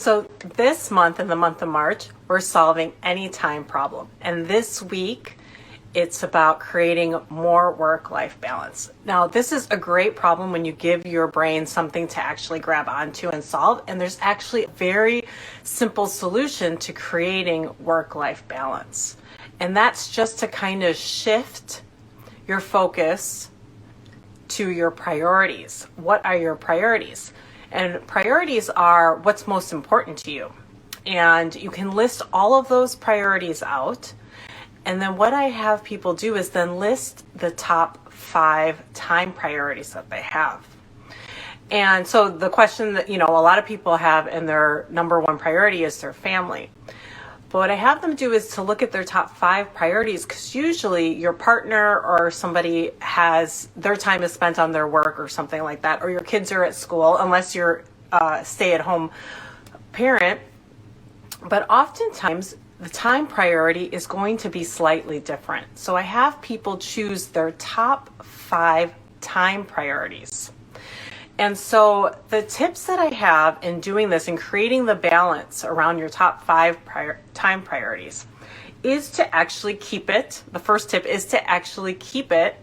So this month, in the month of March, we're solving any time problem. And this week, it's about creating more work-life balance. Now, this is a great problem when you give your brain something to actually grab onto and solve. And there's actually a very simple solution to creating work-life balance. And that's just to kind of shift your focus to your priorities. What are your priorities? And priorities are what's most important to you. And you can list all of those priorities out. And then what I have people do is then list the top 5 time priorities that they have. And so the question that, a lot of people have in their number 1 priority is their family. But what I have them do is to look at their top 5 priorities, because usually your partner or somebody has their time is spent on their work or something like that, or your kids are at school, unless you're a stay-at-home parent. But oftentimes the time priority is going to be slightly different. So I have people choose their top 5 time priorities. And so the tips that I have in doing this and creating the balance around your top 5 time priorities is to actually keep it. The first tip is to actually keep it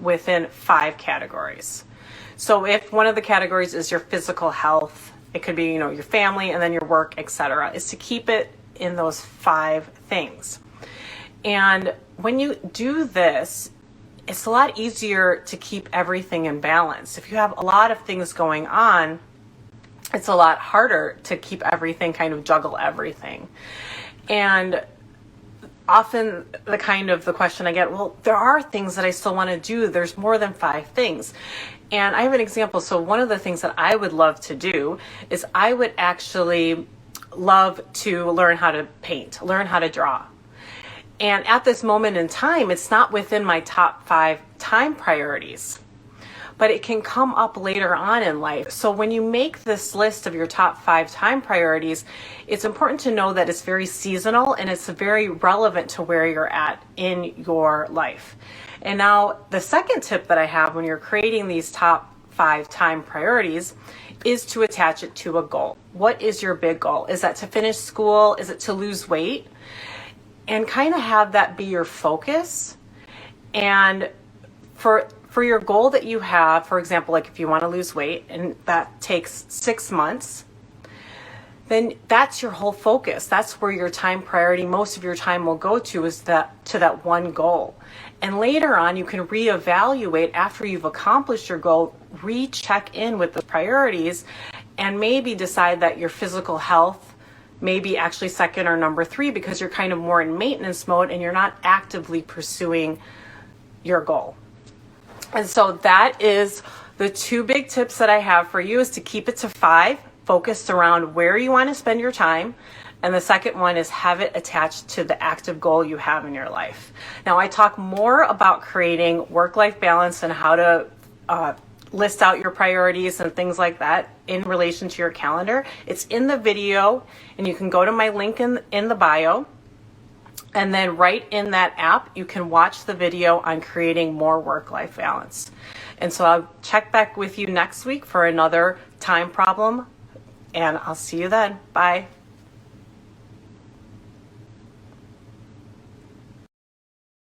within 5 categories. So if one of the categories is your physical health, it could be, your family and then your work, etc., is to keep it in those 5 things. And when you do this, it's a lot easier to keep everything in balance. If you have a lot of things going on, it's a lot harder to keep everything, kind of juggle everything. And often the question I get, well, there are things that I still want to do. There's more than 5 things. And I have an example. So one of the things that I would love to do is I would actually love to learn how to paint, learn how to draw. And at this moment in time, it's not within my top 5 time priorities, but it can come up later on in life. So when you make this list of your top 5 time priorities, it's important to know that it's very seasonal and it's very relevant to where you're at in your life. And now the second tip that I have when you're creating these top 5 time priorities is to attach it to a goal. What is your big goal? Is that to finish school? Is it to lose weight? And kind of have that be your focus. And for your goal that you have, for example, like if you want to lose weight and that takes 6 months, then that's your whole focus. That's where your time priority, most of your time will go to, is that one goal. And later on, you can reevaluate after you've accomplished your goal, recheck in with the priorities, and maybe decide that your physical health maybe actually second or number 3, because you're kind of more in maintenance mode and you're not actively pursuing your goal. And so that is the 2 big tips that I have for you, is to keep it to 5, focused around where you want to spend your time. And the second one is have it attached to the active goal you have in your life. Now, I talk more about creating work-life balance and how to list out your priorities and things like that in relation to your calendar. It's in the video, and you can go to my link in the bio. And then right in that app, you can watch the video on creating more work-life balance. And so I'll check back with you next week for another time problem, and I'll see you then. Bye.